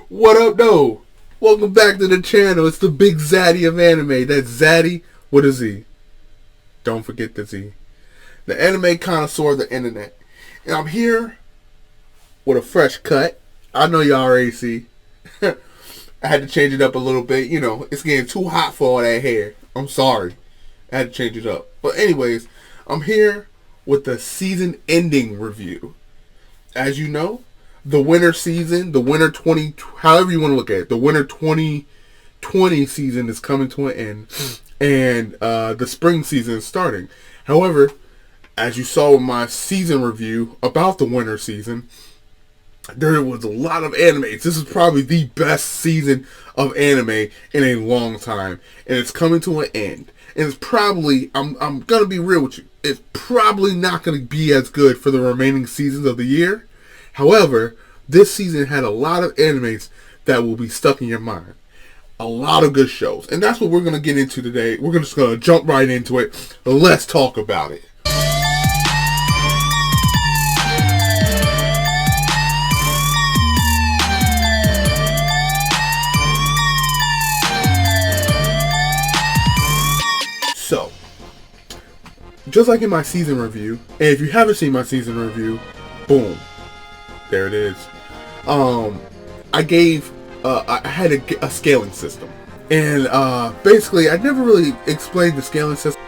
What up, though? Welcome back to the channel. It's the Big Zaddy of anime. That's Zaddy with a Z. Don't forget the Z. The anime connoisseur of the internet. And I'm here with a fresh cut. I know y'all already see. I had to change it up a little bit. You know, it's getting too hot for all that hair. I'm sorry. I had to change it up. But anyways, I'm here with the season ending review. As you know, the winter season, the winter 20, however you want to look at it, the winter 2020 season is coming to an end, and the spring season is starting. However, as you saw in my season review about the winter season, there was a lot of animes. This is probably the best season of anime in a long time, and it's coming to an end. And it's probably, I'm gonna be real with you, it's probably not gonna be as good for the remaining seasons of the year. However, this season had a lot of animes that will be stuck in your mind. A lot of good shows. And that's what we're going to get into today. We're just going to jump right into it. Let's talk about it. So, just like in my season review, and if you haven't seen my season review, boom. There it is. I had a scaling system. And basically, I never really explained the scaling system.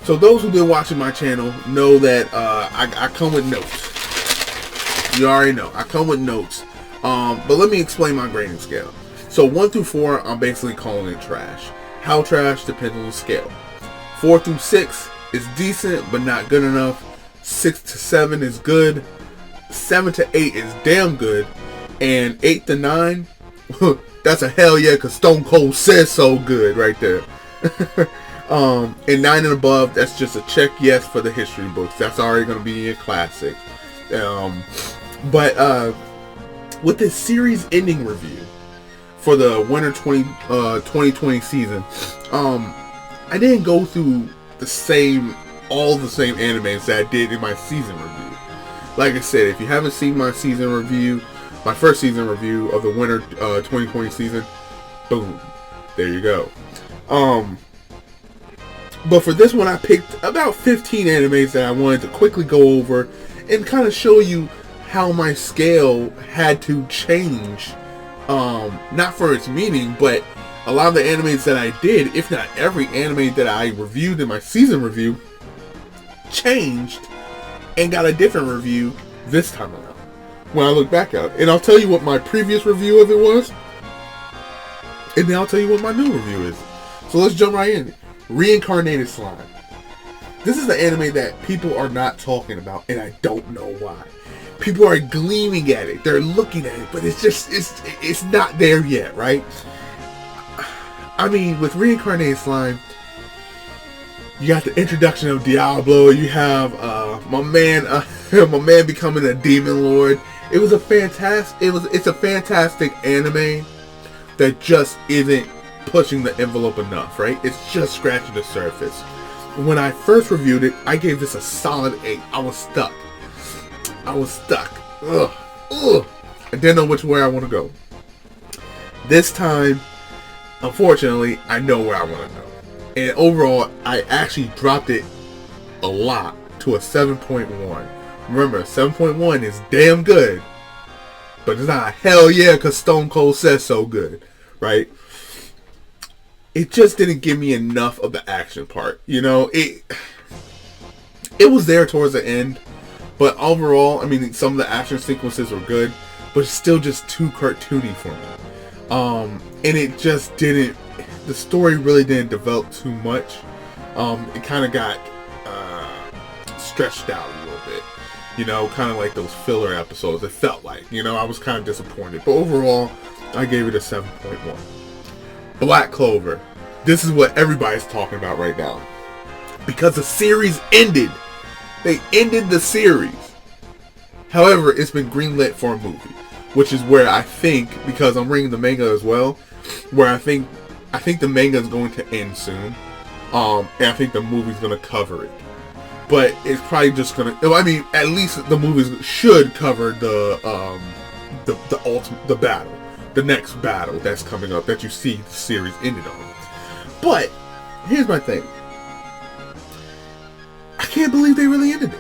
So those who've been watching my channel know that I come with notes. You already know. I come with notes. But let me explain my grading scale. So 1 through 4, I'm basically calling it trash. How trash depends on the scale. 4 through 6 is decent, but not good enough. 6 to 7 is good. 7 to 8 is damn good, and 8 to 9, that's a hell yeah, because Stone Cold says so good right there. And 9 and above, that's just a check yes for the history books. That's already going to be a classic. But with this series ending review for the winter 2020 season, I didn't go through all the same animes that I did in my season review. Like I said, if you haven't seen my season review, my first season review of the winter 2020 season, boom, there you go. But for this one, I picked about 15 animes that I wanted to quickly go over and kind of show you how my scale had to change. Not for its meaning, but a lot of the animes that I did, if not every anime that I reviewed in my season review, changed and got a different review this time around when I look back at it. And I'll tell you what my previous review of it was, and then I'll tell you what my new review is. So let's jump right in. Reincarnated Slime. This is the anime that people are not talking about, and I don't know why. People are gleaming at it, they're looking at it, but it's not there yet, right? I mean, with Reincarnated Slime, you got the introduction of Diablo. You have my man becoming a demon lord. It's a fantastic anime that just isn't pushing the envelope enough, right? It's just scratching the surface. When I first reviewed it, I gave this a solid 8. I was stuck. Ugh. I didn't know which way I want to go. This time, unfortunately, I know where I want to go. And overall, I actually dropped it a lot to a 7.1. Remember, 7.1 is damn good. But it's not a hell yeah because Stone Cold says so good. Right? It just didn't give me enough of the action part. You know, it was there towards the end. But overall, I mean, some of the action sequences were good. But it's still just too cartoony for me. And it just didn't... The story really didn't develop too much. It kind of got stretched out a little bit. You know, kind of like those filler episodes. It felt like, you know, I was kind of disappointed. But overall, I gave it a 7.1. Black Clover. This is what everybody's talking about right now. Because the series ended. They ended the series. However, it's been greenlit for a movie. Which is where I think, because I'm reading the manga as well, where I think the manga is going to end soon, and I think the movie's going to cover it. But it's probably just going to... I mean, at least the movies should cover the battle. the next battle that's coming up that you see the series ended on. But here's my thing. I can't believe they really ended it.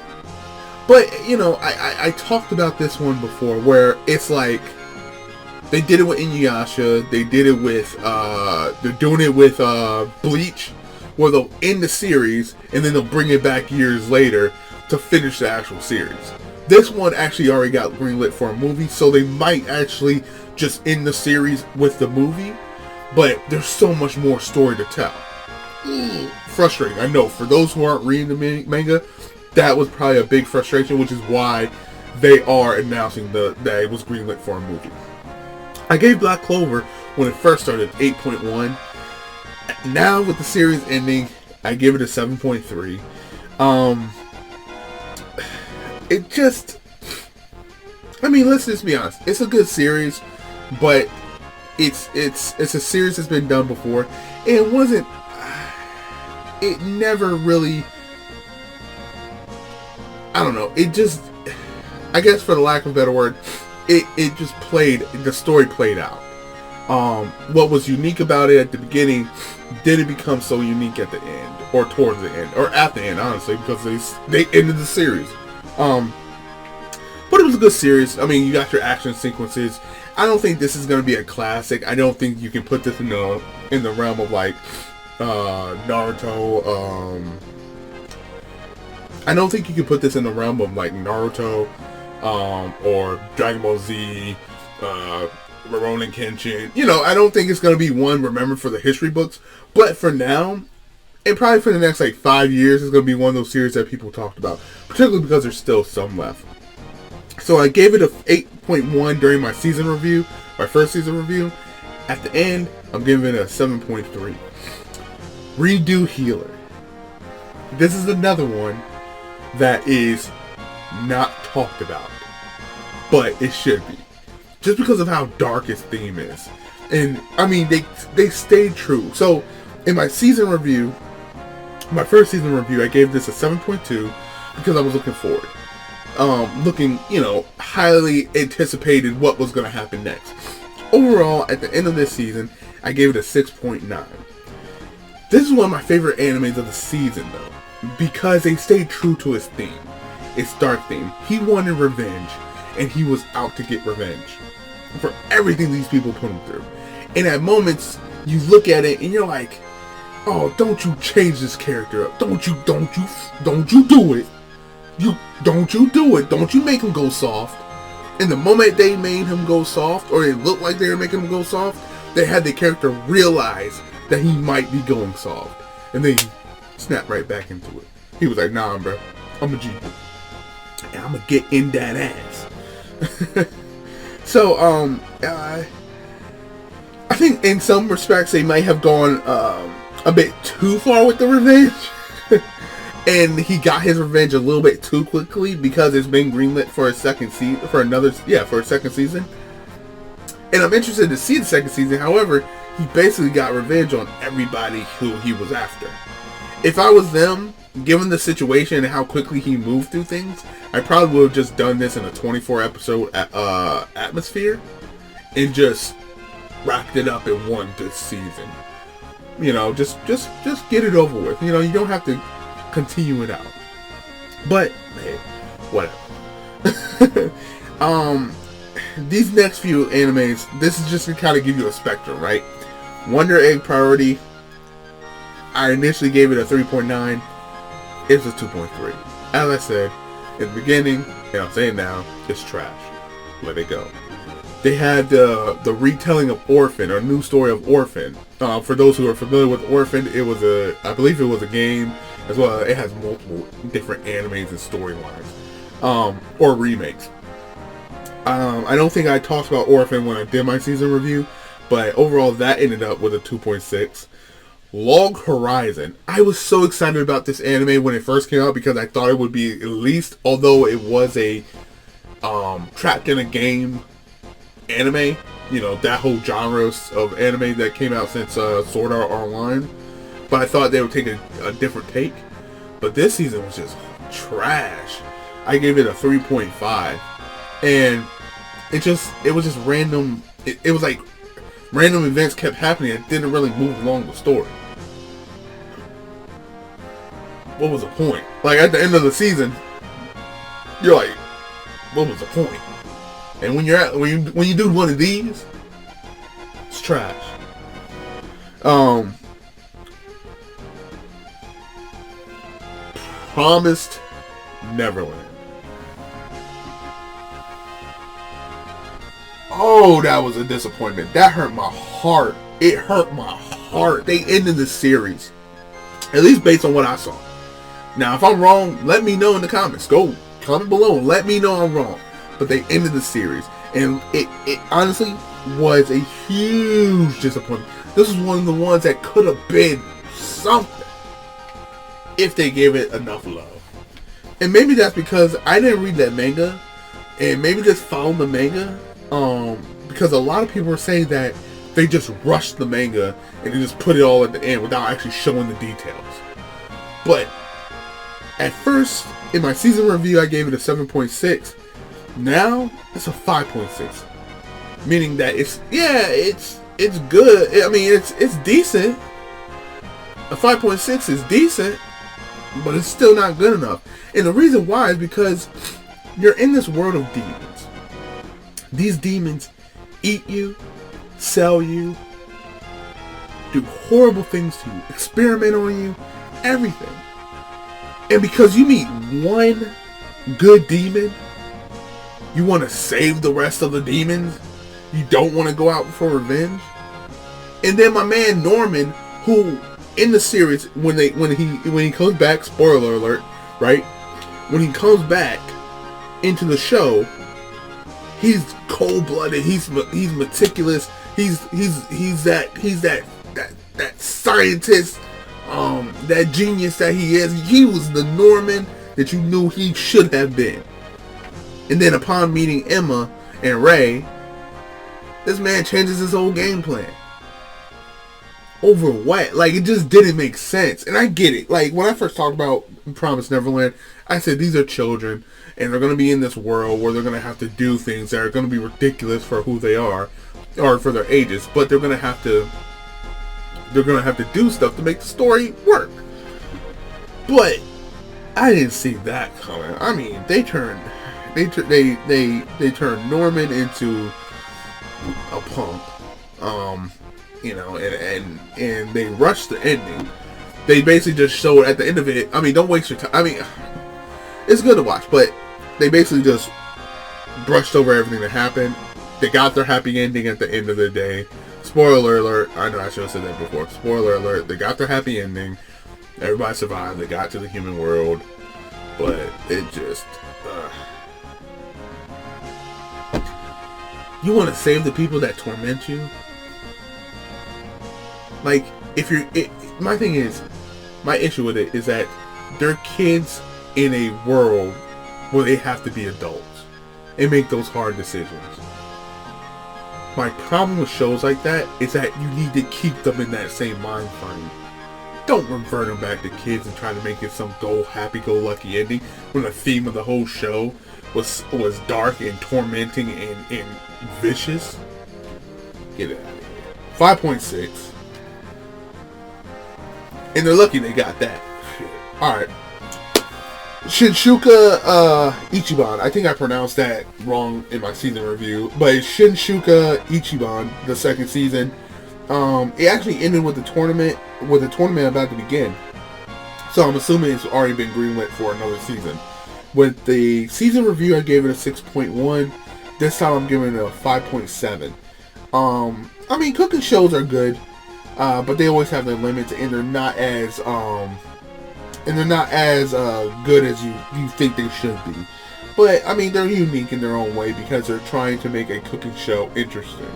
But, you know, I talked about this one before where it's like they did it with Inuyasha, they did it with, they're doing it with Bleach, where they'll end the series and then they'll bring it back years later to finish the actual series. This one actually already got greenlit for a movie, so they might actually just end the series with the movie, but there's so much more story to tell. Frustrating, I know. For those who aren't reading the manga, that was probably a big frustration, which is why they are announcing that it was greenlit for a movie. I gave Black Clover, when it first started, 8.1. Now, with the series ending, I give it a 7.3. It just... I mean, let's just be honest. It's a good series, but it's a series that's been done before. And it wasn't... It never really... I don't know. It just... I guess for the lack of a better word, it just played... The story played out. What was unique about it at the beginning didn't become so unique at the end. Or towards the end. Or at the end, honestly. Because they ended the series. But it was a good series. I mean, you got your action sequences. I don't think this is going to be a classic. I don't think you can put this in the realm of like Naruto. I don't think you can put this in the realm of like Naruto or Dragon Ball Z, Rurouni Kenshin. You know, I don't think it's going to be one remembered for the history books. But for now, and probably for the next like 5 years, it's going to be one of those series that people talked about. Particularly because there's still some left. So I gave it a 8.1 during my season review, my first season review. At the end, I'm giving it a 7.3. Redo Healer. This is another one that is not talked about, but it should be. Just because of how dark its theme is. And, I mean, they stayed true. So, in my season review, my first season review, I gave this a 7.2 because I was looking forward. Looking, you know, highly anticipated what was going to happen next. Overall, at the end of this season, I gave it a 6.9. This is one of my favorite animes of the season, though, because they stayed true to his theme, its dark theme. He wanted revenge, and he was out to get revenge for everything these people put him through. And at moments, you look at it and you're like, oh, don't you change this character up. Don't you do it. Don't you do it. Don't you make him go soft. And the moment they made him go soft, or it looked like they were making him go soft, they had the character realize that he might be going soft. And then he snapped right back into it. He was like, nah, bro. I'm a G. And I'm gonna get in that ass. So, I think in some respects they might have gone a bit too far with the revenge. And he got his revenge a little bit too quickly because it's been greenlit for a second season, for a second season. And I'm interested to see the second season. However, he basically got revenge on everybody who he was after. If I was them, given the situation and how quickly he moved through things, I probably would have just done this in a 24 episode atmosphere and just wrapped it up in one good season. You know, just get it over with. You know, you don't have to continue it out. But hey, whatever. These next few animes, this is just to kind of give you a spectrum, right? Wonder Egg Priority, I initially gave it a 3.9. It's a 2.3. As I said in the beginning, and I'm saying now, it's trash. Let it go. They had the retelling of Orphan, or new story of Orphan. For those who are familiar with Orphan, I believe it was a game as well. It has multiple different animes and storylines, or remakes. I don't think I talked about Orphan when I did my season review, but overall that ended up with a 2.6. Log Horizon. I was so excited about this anime when it first came out because I thought it would be at least, although it was a trapped in a game anime, you know, that whole genre of anime that came out since Sword Art Online, but I thought they would take a different take. But this season was just trash. I gave it a 3.5, and it was just random. It was like random events kept happening that didn't really move along the story. What was the point? Like, at the end of the season, you're like, what was the point? And when you do one of these, it's trash. Promised Neverland. Oh, that was a disappointment. That hurt my heart. It hurt my heart. They ended the series, at least based on what I saw. Now, if I'm wrong, let me know in the comments. Go comment below and let me know I'm wrong. But they ended the series, and it honestly was a huge disappointment. This is one of the ones that could have been something if they gave it enough love. And maybe that's because I didn't read that manga, and maybe just followed the manga. Because a lot of people were saying that they just rushed the manga and they just put it all at the end without actually showing the details. But at first, in my season review, I gave it a 7.6. Now it's a 5.6, meaning that it's good. I mean, it's decent. A 5.6 is decent, but it's still not good enough. And the reason why is because you're in this world of demons. These demons eat you, sell you, do horrible things to you, experiment on you, everything. And because you meet one good demon, you want to save the rest of the demons. You don't want to go out for revenge. And then my man Norman, who in the series, when he comes back, spoiler alert, right? When he comes back into the show, he's cold-blooded. He's meticulous. He's that scientist, that genius that he is. He was the Norman that you knew he should have been. And then upon meeting Emma and Ray, this man changes his whole game plan. Over what? Like, it just didn't make sense. And I get it. Like, when I first talked about Promised Neverland, I said these are children, and they're going to be in this world where they're going to have to do things that are going to be ridiculous for who they are, or for their ages, but they're going to have to do stuff to make the story work. But I didn't see that coming. I mean, they turned Norman into a punk. And they rushed the ending. They basically just showed at the end of it. I mean, don't waste your time. I mean, it's good to watch, but they basically just brushed over everything that happened. They got their happy ending at the end of the day. Spoiler alert. I know I should have said that before. Spoiler alert. They got their happy ending. Everybody survived. They got to the human world. But it just... You want to save the people that torment you? Like, if you're... my thing is... My issue with it is that they're kids in a world where they have to be adults and make those hard decisions. My problem with shows like that is that you need to keep them in that same mind frame. Don't revert them back to kids and try to make it some happy-go-lucky ending when the theme of the whole show was dark and tormenting and vicious. Get it out of here. 5.6. And they're lucky they got that. Alright. Shinsuka Ichiban. I think I pronounced that wrong in my season review. But Shinsuka Ichiban, the second season, it actually ended with the tournament about to begin. So I'm assuming it's already been greenlit for another season. With the season review, I gave it a 6.1. This time I'm giving it a 5.7. I mean, cooking shows are good, but they always have their limits, and they're not as good as you think they should be. But I mean, they're unique in their own way because they're trying to make a cooking show interesting.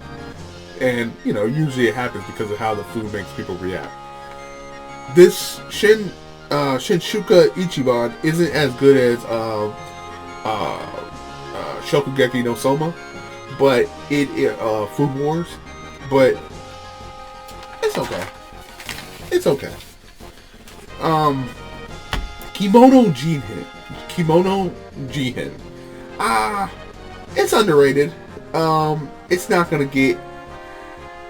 And usually it happens because of how the food makes people react. This Shinsuka Ichiban isn't as good as Shokugeki no Soma, but Food Wars, but it's okay. It's okay. Kimono Jihen. It's underrated. It's not gonna get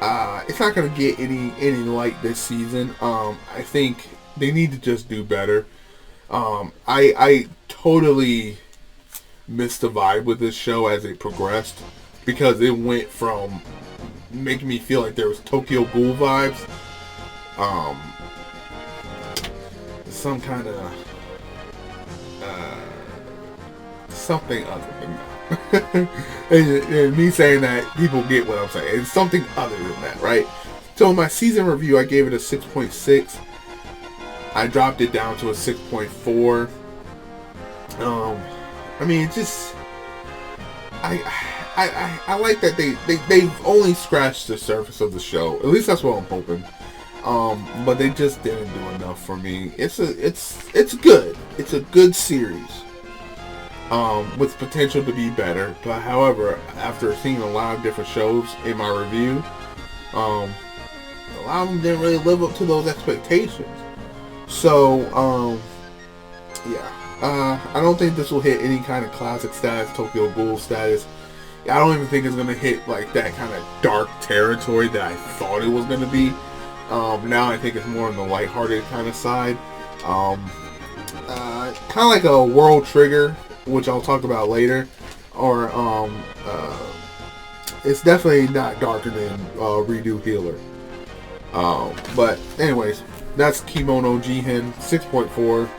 It's not gonna get any light this season. I think they need to just do better. I totally missed the vibe with this show as it progressed, because it went from making me feel like there was Tokyo Ghoul vibes, some kind of something other than that. and me saying that, people get what I'm saying. It's something other than that, right? So in my season review, I gave it a 6.6. I dropped it down to a 6.4. I mean, it's just, I like that they've only scratched the surface of the show. At least that's what I'm hoping. But they just didn't do enough for me. It's good. It's a good series. With potential to be better. But however, after seeing a lot of different shows in my review, a lot of them didn't really live up to those expectations. So, yeah. I don't think this will hit any kind of classic status, Tokyo Ghoul status. I don't even think it's going to hit like that kind of dark territory that I thought it was going to be. Now I think it's more on the lighthearted kind of side. Kind of like a World Trigger, which I'll talk about later. Or, it's definitely not darker than Redo Healer. But anyways, that's Kimono Jihen 6.4.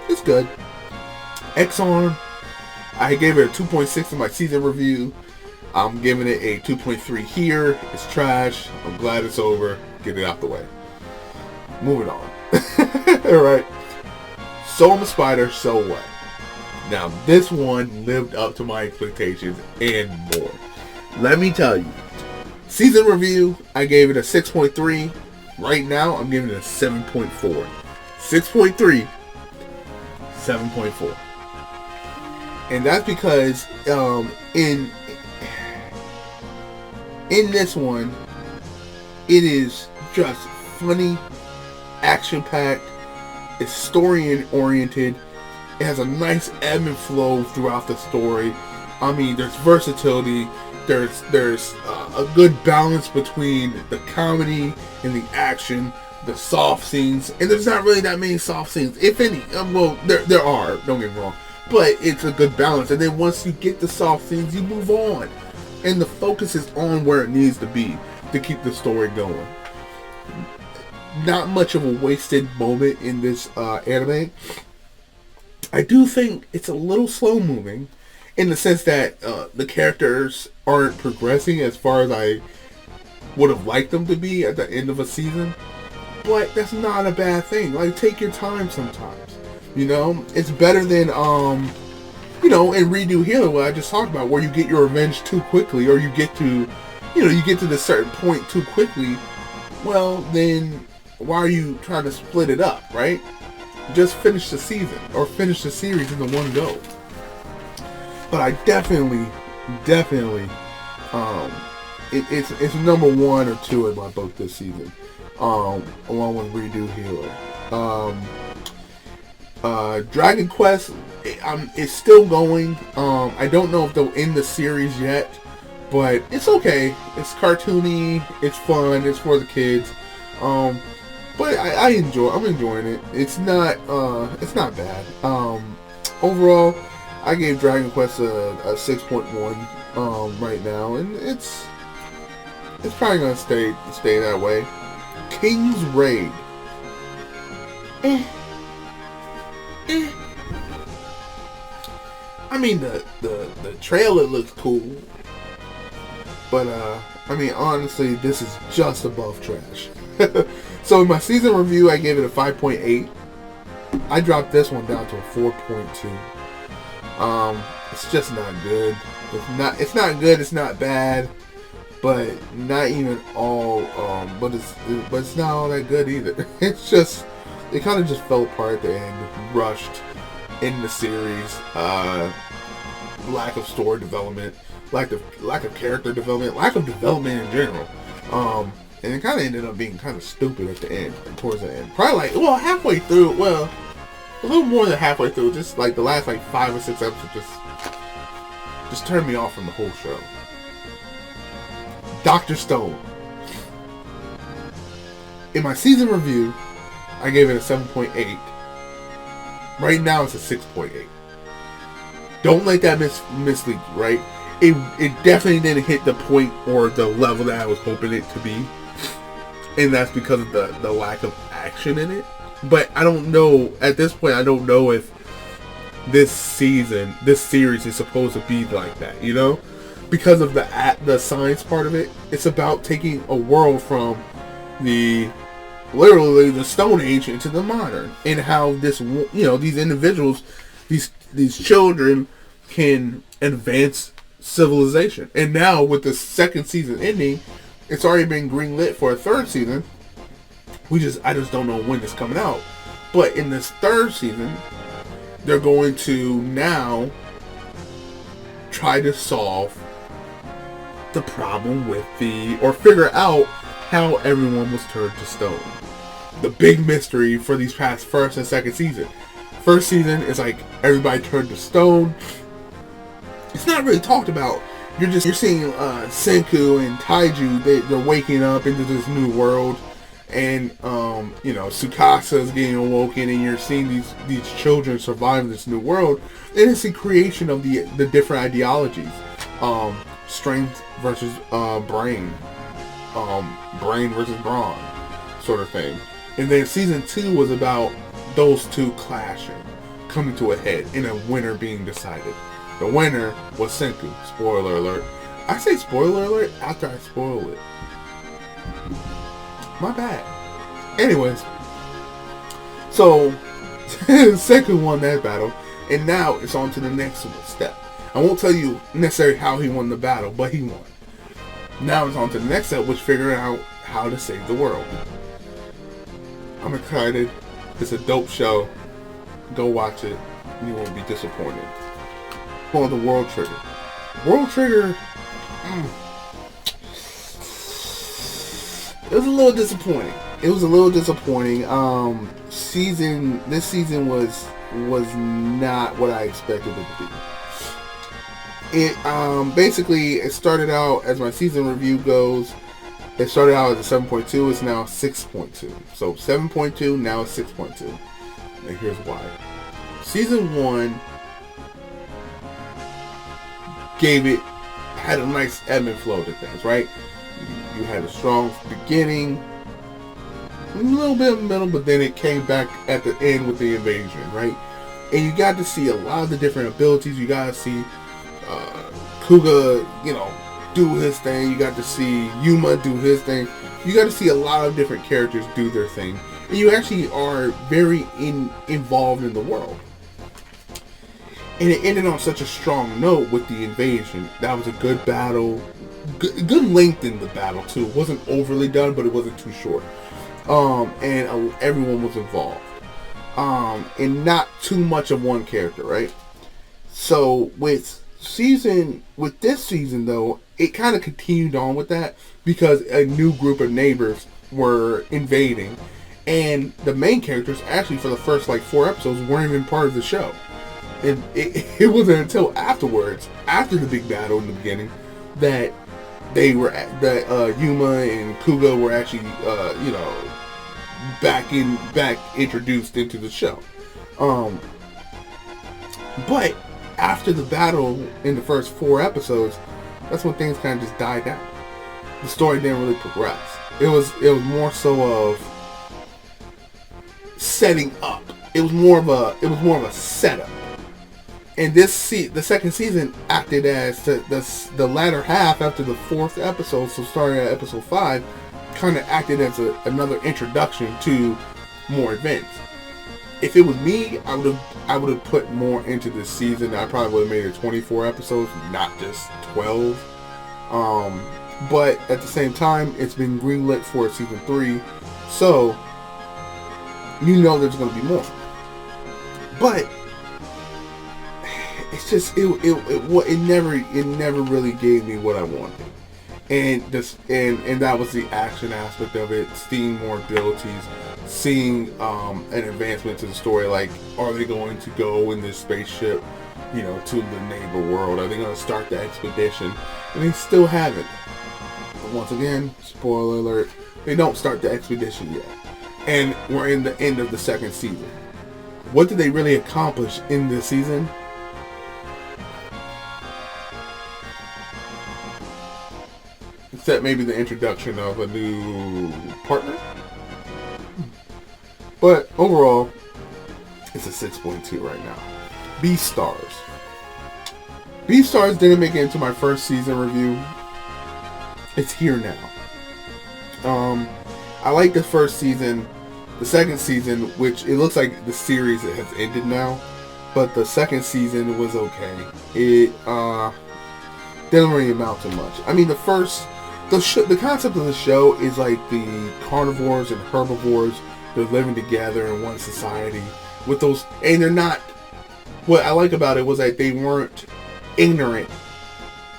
It's good. X-On, I gave it a 2.6 in my season review. I'm giving it a 2.3 here. It's trash. I'm glad it's over. Get it out the way. Moving on. Alright. So I'm a Spider, so what? Now, this one lived up to my expectations and more. Let me tell you. Season review, I gave it a 6.3. Right now, I'm giving it a 7.4. 6.3, 7.4. And that's because in this one, it is just funny, action-packed, it's story-oriented, it has a nice ebb and flow throughout the story. I mean, there's versatility, there's a good balance between the comedy and the action, the soft scenes, and there's not really that many soft scenes, if any. Well, there are, don't get me wrong, but it's a good balance. And then once you get the soft scenes, you move on, and the focus is on where it needs to be to keep the story going. Not much of a wasted moment in this anime. I do think it's a little slow moving, in the sense that the characters aren't progressing as far as I would have liked them to be at the end of a season. But that's not a bad thing. Like, take your time sometimes. You know? It's better than, you know, in Redo Healer, what I just talked about, where you get your revenge too quickly, or you get to, you know, you get to the certain point too quickly. Well, then, why are you trying to split it up, right? Just finish the season, or finish the series in the one go. But I definitely, it's number 1 or 2 in my book this season. Along with Redo Healer. Dragon Quest, it's still going. I don't know if they'll end the series yet, but it's okay. It's cartoony, it's fun, it's for the kids. But I'm enjoying it. It's not bad. Overall, I gave Dragon Quest a 6.1 right now, and it's probably gonna stay that way. King's Raid. I mean, the trailer looks cool, but I mean, honestly, this is just above trash. So in my season review, I gave it a 5.8. I dropped this one down to a 4.2. It's just not good. It's not good. It's not bad, but not even all. But it's not all that good either. It's just, it kind of just fell apart at the end, rushed in the series. Lack of story development, lack of character development, lack of development in general. And it kind of ended up being kind of stupid at the end, towards the end. Probably halfway through. Well, a little more than halfway through. Just like the last 5 or 6 episodes, just turned me off from the whole show. Dr. Stone. In my season review, I gave it a 7.8. Right now, it's a 6.8. Don't let that mislead you, right? It definitely didn't hit the point or the level that I was hoping it to be. And that's because of the lack of action in it. But I don't know, at this point, I don't know if this series is supposed to be like that, you know? Because of the science part of it, it's about taking a world from literally the Stone Age into the modern, and how these individuals, these children can advance civilization. And now with the second season ending, it's already been greenlit for a third season. I just don't know when it's coming out. But in this third season, they're going to now try to solve the problem or figure out how everyone was turned to stone. The big mystery for these past first and second season. First season is like everybody turned to stone. It's not really talked about. You're seeing Senku and Taiju. They're waking up into this new world, and Tsukasa is getting awoken, and you're seeing these children survive this new world. And it's the creation of the different ideologies, strength versus brain, brain versus brawn, sort of thing. And then season 2 was about those two clashing, coming to a head, and a winner being decided. The winner was Senku. Spoiler alert. I say spoiler alert after I spoil it. My bad. Anyways, so Senku won that battle, and now it's on to the next step. I won't tell you necessarily how he won the battle, but he won. Now it's on to the next step, which figuring out how to save the world. I'm excited. It's a dope show. Go watch it, and you won't be disappointed. On the World Trigger. World Trigger, it was a little disappointing. This season was not what I expected it to be. It started out, as my season review goes, it started out as a 7.2, it's now 6.2. So 7.2, now it's 6.2. And here's why. Season 1 had a nice ebb and flow to things, right? You had a strong beginning, a little bit in the middle, but then it came back at the end with the invasion, right? And you got to see a lot of the different abilities. You got to see Kuga, do his thing. You got to see Yuma do his thing. You got to see a lot of different characters do their thing. And you actually are very involved in the world. And it ended on such a strong note with the invasion. That was a good battle. Good length in the battle, too. It wasn't overly done, but it wasn't too short. And everyone was involved. And not too much of one character, right? So, with this season, though, it kind of continued on with that. Because a new group of neighbors were invading. And the main characters, actually, for the first, 4 episodes, weren't even part of the show. It wasn't until afterwards, after the big battle in the beginning, that Yuma and Kuga were actually, back introduced into the show. But after the battle in the first 4 episodes, that's when things kind of just died down. The story didn't really progress. It was more so of setting up. It was more of a setup. And the second season acted as the latter half after the 4th episode, so starting at episode 5, kind of acted as another introduction to more events. If it was me, I would have put more into this season. I probably would have made it 24 episodes, not just 12. But at the same time, it's been greenlit for season 3, so there's going to be more. But it's just it never really gave me what I wanted, and that was the action aspect of it. Seeing more abilities, seeing an advancement to the story. Like, are they going to go in this spaceship, to the neighbor world? Are they going to start the expedition? And they still haven't. once again, spoiler alert, they don't start the expedition yet. And we're in the end of the second season. What did they really accomplish in this season? Except maybe the introduction of a new partner. But overall, it's a 6.2 right now. B-Stars. B-Stars didn't make it into my first season review. It's here now. I like the first season. The second season, which it looks like the series has ended now, but the second season was okay. It didn't really amount to much. I mean, the concept of the show is like the carnivores and herbivores, they're living together in one society with those, and they're not. What I like about it was that they weren't ignorant.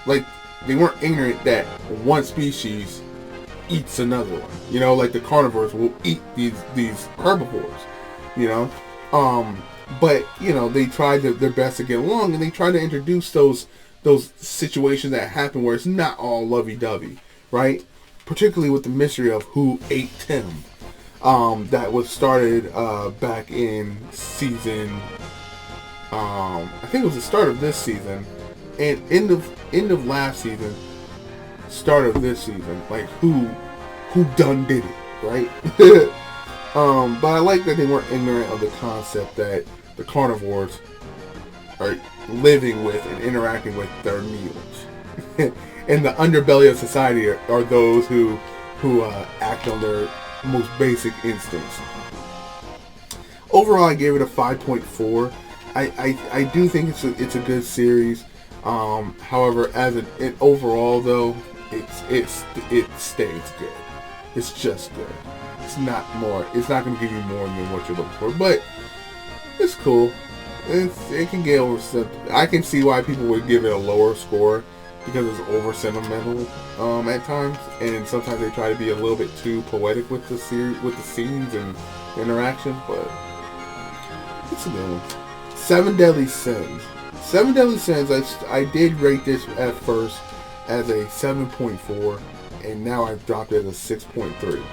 Like, they weren't ignorant that one species eats another one. You know, like the carnivores will eat these herbivores. You know, but you know, they tried their best to get along, and they tried to introduce those situations that happen where it's not all lovey-dovey, right? Particularly with the mystery of who ate Tim. That was started back in season. I think it was the start of this season, and end of last season, start of this season. Like who done did it, right? But I like that they weren't ignorant of the concept that the carnivores are living with and interacting with their meals, and the underbelly of society are those who act on their most basic instincts. Overall, I gave it a 5.4. I do think it's a good series. However, as an overall though, it stays good. It's just good. It's not more. It's not going to give you more than what you're looking for, but it's cool. It can get over. I can see why people would give it a lower score because it's over sentimental at times, and sometimes they try to be a little bit too poetic with the series, with the scenes and interaction. But it's a good one. 7 Deadly Sins. 7 Deadly Sins. I did rate this at first as a 7.4, and now I've dropped it as a 6.3.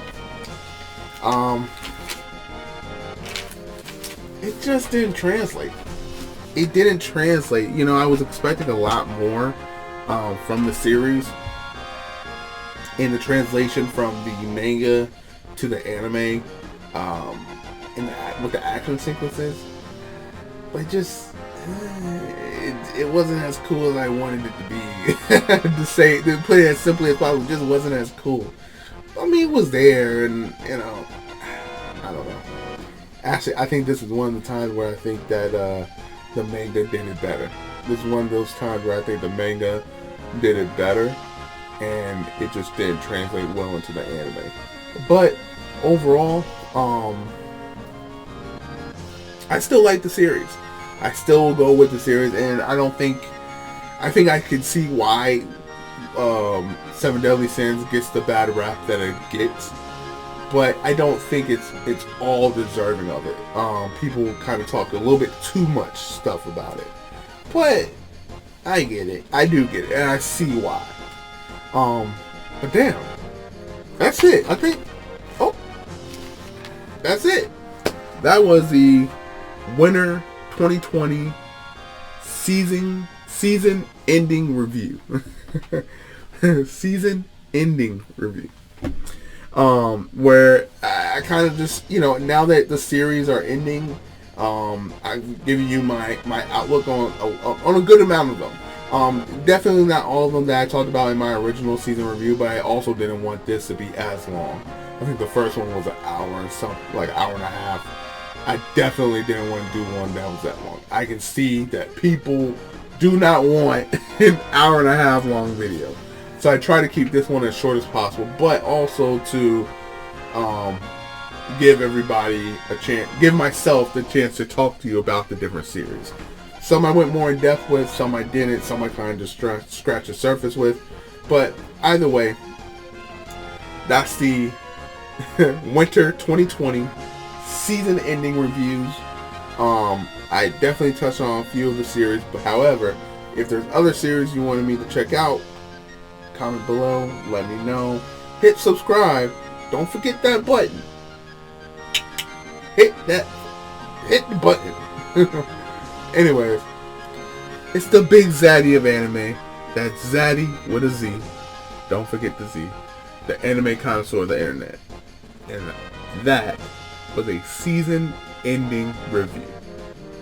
It just didn't translate. It didn't translate. You know, I was expecting a lot more from the series in the translation from the manga to the anime, with the action sequences. But just it wasn't as cool as I wanted it to be. To put it as simply as possible, it just wasn't as cool. I mean, it was there, and you know, I don't know. Actually, I think this is one of the times where I think that the manga did it better. This is one of those times where I think the manga did it better, and it just didn't translate well into the anime. But overall, I still like the series. I still will go with the series, and I think I could see why 7 Deadly Sins gets the bad rap that it gets. But I don't think it's all deserving of it. People kind of talk a little bit too much stuff about it. But I get it. I do get it. And I see why. But damn. That's it. I think. Oh. That's it. That was the Winter 2020 season ending review. Season ending review. Where I kind of just, you know, now that the series are ending, I'm giving you my outlook on a good amount of them. Definitely not all of them that I talked about in my original season review, but I also didn't want this to be as long. I think the first one was an hour and something, like an hour and a half. I definitely didn't want to do one that was that long. I can see that people do not want an hour and a half long video. So I try to keep this one as short as possible, but also to give everybody a chance, give myself the chance to talk to you about the different series. Some I went more in depth with, some I didn't, some I kind of just scratched the surface with. But either way, that's the Winter 2020 season ending reviews. I definitely touched on a few of the series, but however, if there's other series you wanted me to check out, Comment below. Let me know. Hit subscribe. Don't forget that button. Hit the button. Anyways, it's the Big Zaddy of anime. That's Zaddy with a Z. Don't forget the Z. The anime connoisseur of the internet. And that was a season-ending review.